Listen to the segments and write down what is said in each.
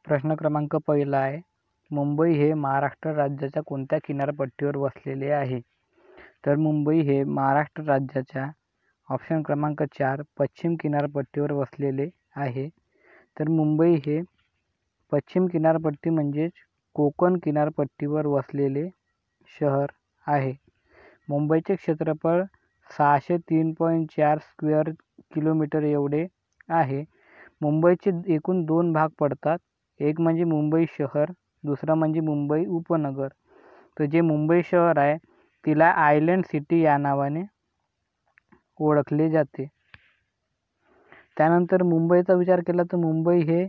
प्रश्न क्रमांक पहिला आहे, मुंबई हे महाराष्ट्र राज्याच्या कोणत्या किनारपट्टीवर वसलेले आहे? तर मुंबई हे महाराष्ट्र राज्याच्या ऑप्शन क्रमांक 4 पश्चिम किनारपट्टीवर वसलेले आहे. तर मुंबई हे पश्चिम किनारपट्टी म्हणजेच कोकण किनारपट्टीवर वसलेले शहर आहे. मुंबईचे क्षेत्रफळ 603.4 स्क्वेअर किलोमीटर एवढे आहे. मुंबईचे एकूण 2 भाग पडतात. एक म्हणजे मुंबई शहर, दुसरा म्हणजे मुंबई उपनगर. तर जे मुंबई शहर आहे तिला आयलंड सिटी या नावाने ओळखले जाते. त्यानंतर मुंबईचा विचार केला तर मुंबई हे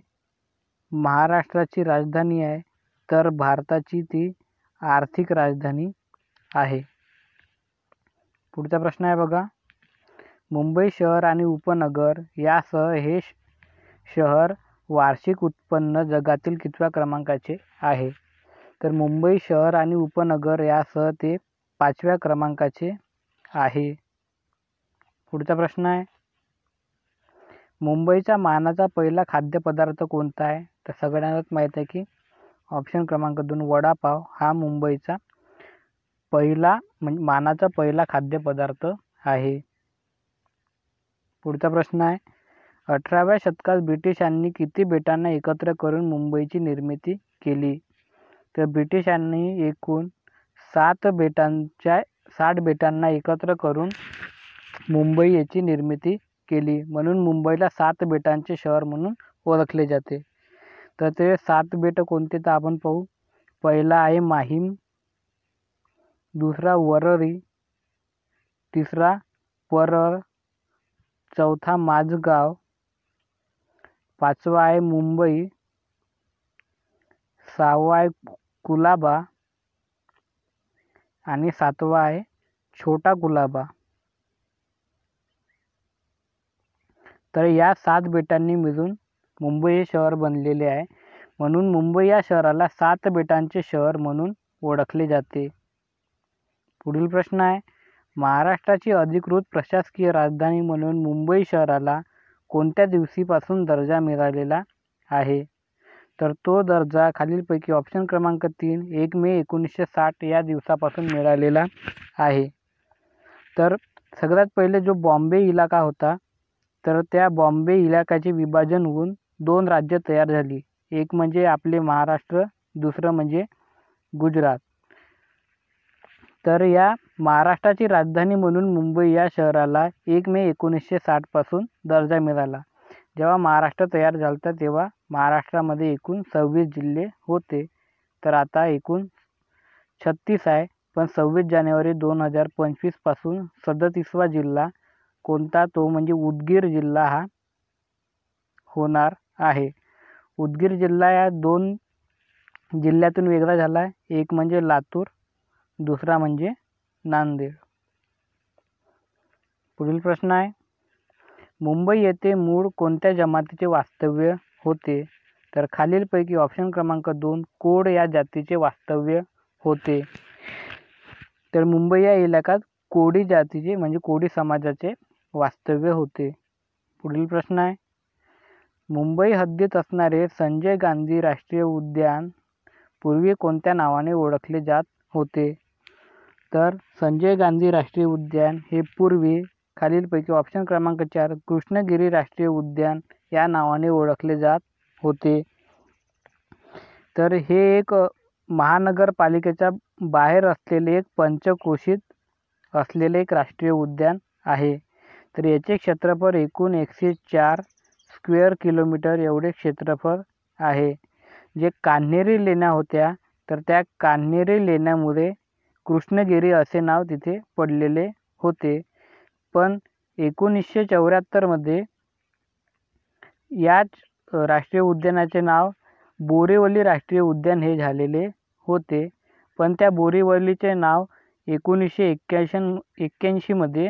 महाराष्ट्राची राजधानी आहे, तर भारताची ती आर्थिक राजधानी आहे. पुढचा प्रश्न आहे बघा, मुंबई शहर आणि उपनगर यासह हे शहर वार्षिक उत्पन्न जगातील कितव्या क्रमांकाचे आहे? तर मुंबई शहर आणि उपनगर यासह ते 5व्या क्रमांकाचे आहे. पुढचा प्रश्न आहे, मुंबईचा मानाचा पहिला खाद्यपदार्थ कोणता आहे? तर सगळ्यांनाच माहीत आहे की ऑप्शन क्रमांक 2 वडापाव हा मुंबईचा मानाचा पहिला खाद्यपदार्थ आहे. पुढचा प्रश्न आहे, 18व्या शतकात ब्रिटिशांनी किती बेटांना एकत्र करून मुंबईची निर्मिती केली? तर ब्रिटिशांनी एकूण 60 बेटांना एकत्र करून मुंबई याची निर्मिती केली, म्हणून मुंबईला 7 बेटांचे शहर म्हणून ओळखले जाते. तर ते 7 बेट कोणते तर आपण पाहू. पहिला आहे माहीम, दुसरा वरळी, तिसरा परळ, चौथा माझगाव, 5वा आहे मुंबई, 6वा आहे कुलाबा आणि 7वा आहे छोटा कुलाबा. तर या 7 बेटांनी मिळून मुंबई हे शहर बनलेले आहे, म्हणून मुंबई या शहराला 7 बेटांचे शहर म्हणून ओळखले जाते. पुढील प्रश्न आहे, महाराष्ट्राची अधिकृत प्रशासकीय राजधानी म्हणून मुंबई शहराला कोणत्या दिवशीपासून दर्जा मिळालेला आहे? तर तो दर्जा खालीलपैकी ऑप्शन क्रमांक 3 1 मे 1960 या दिवसापासून मिळालेला आहे. तर सगळ्यात पहिले जो बॉम्बे इलाका होता, तर त्या बॉम्बे इलाक्याचे विभाजन होऊन 2 राज्य तयार झाली. एक म्हणजे आपले महाराष्ट्र, दुसरं म्हणजे गुजरात. तर या महाराष्ट्राची राजधानी म्हणून मुंबई या शहराला 1 मे 1960 पासून दर्जा मिळाला. जेव्हा महाराष्ट्र तयार झाला तेव्हा महाराष्ट्रामध्ये एकूण 26 जिल्हे होते, तर आता एकूण 36 आहे. पण 26 जानेवारी 2025 पासून 37वा जिल्हा कोणता, तो म्हणजे उदगीर जिल्हा हा होणार आहे. उदगीर जिल्हा या 2 जिल्ह्यातून वेगळा झाला आहे. एक म्हणजे लातूर, दुसरा म्हणजे नांदेड. पुढील प्रश्न आहे, मुंबई येथे मूळ कोणत्या जमातीचे वास्तव्य होते? तर खालीलपैकी ऑप्शन क्रमांक 2 कोड या जातीचे वास्तव्य होते. तर मुंबई या इलाक्यात कोडी जातीचे म्हणजे कोडी समाजाचे वास्तव्य होते. पुढील प्रश्न आहे, मुंबई हद्दीत असणारे संजय गांधी राष्ट्रीय उद्यान पूर्वी कोणत्या नावाने ओळखले जात होते? तर संजय गांधी राष्ट्रीय उद्यान हे पूर्वी खालीलपैकी ऑप्शन क्रमांक 4 कृष्णगिरी राष्ट्रीय उद्यान या नावाने ओळखले जात होते. तर हे एक महानगरपालिकेच्या बाहेर असलेले एक पंचक्रोशीत असलेले एक राष्ट्रीय उद्यान आहे. तर याचे क्षेत्रफळ एकूण 104 स्क्वेअर किलोमीटर एवढे क्षेत्रफळ आहे. जे कान्हेरी लेण्या होत्या, तर त्या कान्हेरी लेण्यामुळे कृष्णगिरी असे नाव तिथे पडलेले होते. पण 1974 मध्ये याच राष्ट्रीय उद्यानाचे नाव बोरीवली राष्ट्रीय उद्यान हे झालेले होते. पण त्या बोरीवलीचे नाव 1981 मध्ये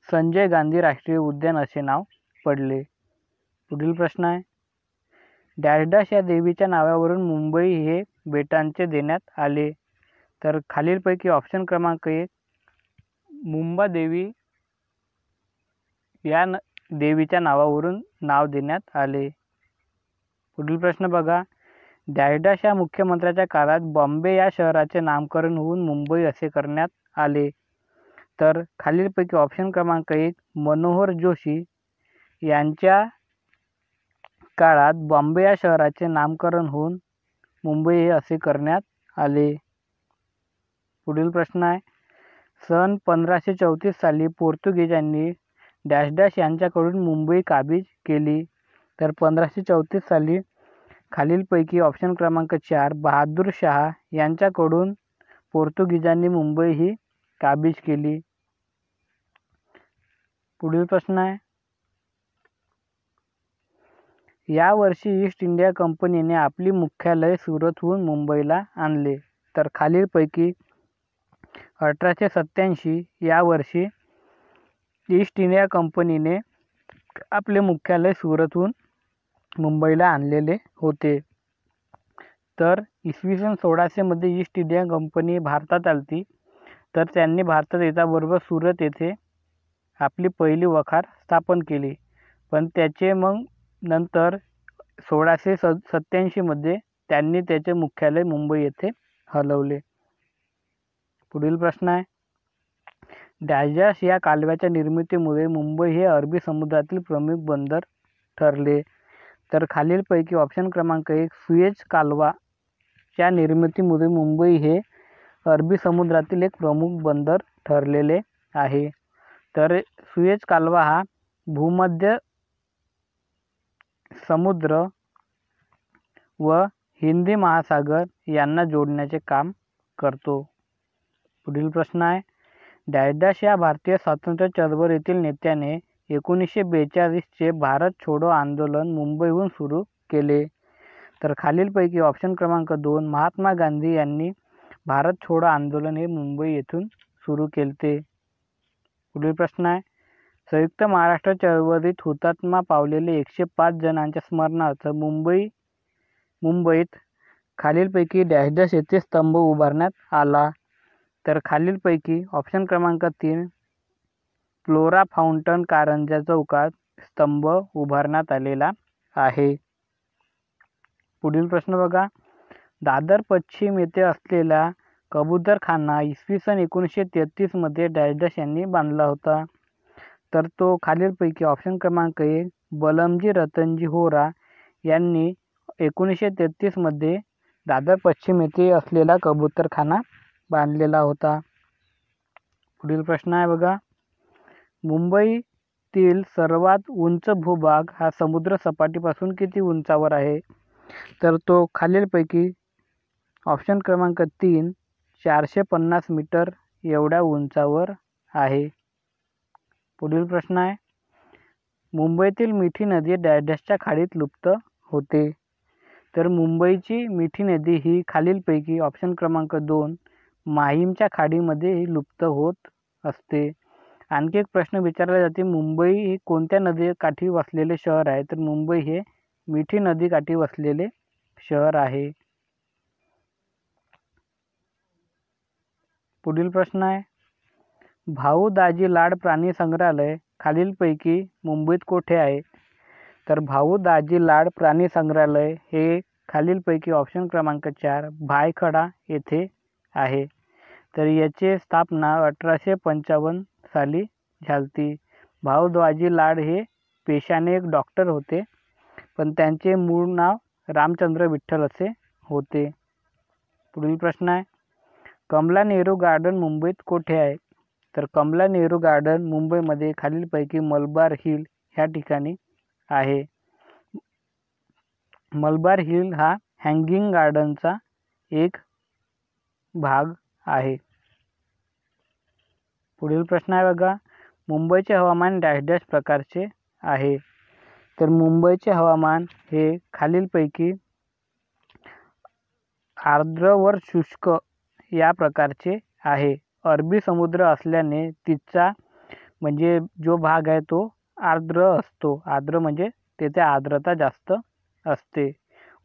संजय गांधी राष्ट्रीय उद्यान असे नाव पडले. पुढील प्रश्न आहे, डॅश डॅश या देवीच्या नावावरून मुंबई हे बेटांचे देण्यात आले. तर खालीलपैकी ऑप्शन क्रमांक 1 मुंबादेवी या देवीच्या नावावरून नाव देण्यात आले. पुढील प्रश्न बघा. डॅश या मुख्यमंत्र्याच्या काळात बॉम्बे या शहराचे नामकरण होऊन मुंबई असे करण्यात आले. तर खालीलपैकी ऑप्शन क्रमांक 1 मनोहर जोशी यांच्या काळात बॉम्बे या शहराचे नामकरण होऊन मुंबई हे असे करण्यात आले. पुढील प्रश्न आहे. सन 1534 साली पोर्तुगीजांनी डॅश यांच्याकडून मुंबई काबीज केली. तर 1534 साली खालीलपैकी ऑप्शन क्रमांक 4 बहादूर शाह यांच्याकडून पोर्तुगीजांनी मुंबई ही काबीज केली. पुढील प्रश्न आहे. या वर्षी ईस्ट इंडिया कंपनीने आपली मुख्यालय सुरतहून मुंबईला आणले. तर खालीलपैकी 1887 या वर्षी ईस्ट इंडिया कंपनीने आपले मुख्यालय सुरतहून मुंबईला आणलेले होते. तर इसवी सन 1600 मध्ये ईस्ट इंडिया कंपनी भारतात आली. तर त्यांनी भारतात येताबरोबर सुरत येथे आपली पहिली वखार स्थापन केली. पण त्याचे मग नंतर 1687 मध्ये त्यांनी त्याचे मुख्यालय मुंबई येथे हलवले. पुढील प्रश्न आहे. डॅश या कालव्याच्या निर्मितीमुळे मुंबई हे अरबी समुद्रातील प्रमुख बंदर ठरले. तर खालीलपैकी ऑप्शन क्रमांक 1 सुएझ कालवाच्या निर्मितीमुळे मुंबई हे अरबी समुद्रातील एक प्रमुख बंदर ठरलेले आहे. तर सुएझ कालवा हा भूमध्य समुद्र व हिंदी महासागर यांना जोडण्याचे काम करतो. पुढील प्रश्न आहे. डॅश या भारतीय स्वातंत्र्य चळवळीतील नेत्याने 1942 चे भारत छोडो आंदोलन मुंबईहून सुरू केले. तर खालीलपैकी ऑप्शन क्रमांक 2 महात्मा गांधी यांनी भारत छोडो आंदोलन हे मुंबई येथून सुरू केले. पुढील प्रश्न आहे. संयुक्त महाराष्ट्र चळवळीत हुतात्मा पावलेले 105 जणांच्या स्मरणार्थ मुंबईत खालीलपैकी डॅश येथे स्तंभ उभारण्यात आला. तर खालीलपैकी ऑप्शन क्रमांक 3 फ्लोरा फाउंटन कारंजा चौकात स्तंभ उभारण्यात आलेला आहे. पुढील प्रश्न बघा. दादर पश्चिम येथे असलेला कबूतरखाना इसवी सन 1933 मध्ये डॅश यांनी बांधला होता. तर तो खालीलपैकी ऑप्शन क्रमांक 1 बलमजी रतनजी होरा यांनी 1933 मध्ये दादर पश्चिम येथे असलेला कबूतरखाना बांधलेला होता. पुढील प्रश्न आहे बघा. मुंबईतील सर्वात उंच भूभाग हा समुद्र सपाटीपासून किती उंचावर आहे. तर तो खालीलपैकी ऑप्शन क्रमांक 3 450 मीटर एवढ्या उंचावर आहे. पुढील प्रश्न आहे. मुंबईतील मिठी नदी डॅशच्या खाडीत लुप्त होते. तर मुंबईची मिठी नदी ही खालीलपैकी ऑप्शन क्रमांक 2 माहीमच्या खाडीमध्ये लुप्त होत असते. आणखी एक प्रश्न विचारला जाते. मुंबई हे कोणत्या नदीकाठी वसलेले शहर आहे. तर मुंबई हे मिठी नदीकाठी वसलेले शहर आहे. पुढील प्रश्न आहे. भाऊ दाजी लाड प्राणी संग्रहालय खालीलपैकी मुंबईत कोठे आहे. तर भाऊ दाजी लाड प्राणी संग्रहालय हे खालीलपैकी ऑप्शन क्रमांक 4 भायखळा येथे आहे. तर याची स्थापना 1855 साली झाली. भाऊ दाजी लाड हे पेशाने एक डॉक्टर होते. पण त्यांचे मूळ नाव रामचंद्र विठ्ठल असे होते. पुढील प्रश्न आहे. कमला नेहरू गार्डन मुंबईत कोठे आहे. तर कमला नेहरू गार्डन मुंबईमध्ये खालीलपैकी मलबार हिल ह्या ठिकाणी आहे. मलबार हिल हा हँगिंग गार्डनचा एक भाग आहे. पुढील प्रश्न आहे बघा. मुंबईचे हवामान डॅश प्रकारचे आहे. तर मुंबईचे हवामान हे खालीलपैकी आर्द्र वर शुष्क या प्रकारचे आहे. अरबी समुद्र असल्याने तिचा म्हणजे जो भाग आहे तो आर्द्र असतो. आर्द्र म्हणजे तेथे आर्द्रता जास्त असते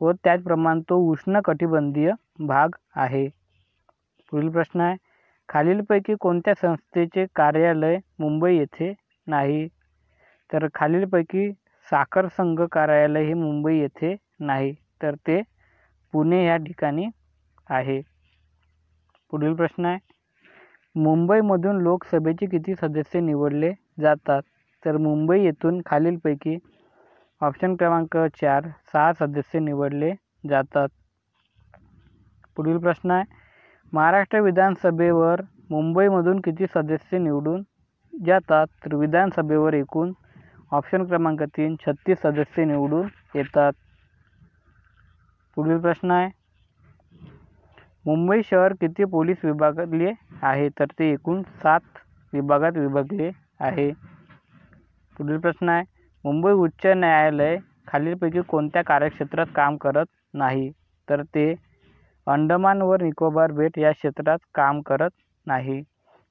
व त्याचप्रमाणे तो उष्णकटिबंधीय भाग आहे. पुढील प्रश्न आहे. खालीलपैकी कोणत्या संस्थेचे कार्यालय मुंबई येथे नाही. तर खालीलपैकी साखर संघ कार्यालय हे मुंबई येथे नाही, तर ते पुणे या ठिकाणी आहे. पुढील प्रश्न आहे, मुंबईमधून लोकसभेचे किती सदस्य निवडले जातात? तर मुंबई येथून खालीलपैकी ऑप्शन क्रमांक 4 6 सदस्य निवडले जातात. पुढील प्रश्न आहे, महाराष्ट्र विधानसभेवर मुंबईमधून किती सदस्य निवडून जातात? तर विधानसभेवर एकूण ऑप्शन क्रमांक 3 36 सदस्य निवडून येतात. पुढील प्रश्न आहे, मुंबई शहर किती पोलीस विभागले आहे? तर ते एकूण 7 विभागात विभागले आहे. पुढील प्रश्न आहे, मुंबई उच्च न्यायालय खालीलपैकी कोणत्या कार्यक्षेत्रात काम करत नाही? तर ते अंदमान व निकोबार बेट या क्षेत्रात काम करत नाही.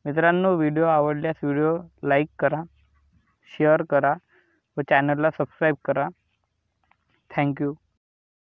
मित्रांनो, व्हिडिओ आवडल्यास व्हिडिओ लाईक करा, शेअर करा व चॅनलला सबस्क्राईब करा. थँक्यू.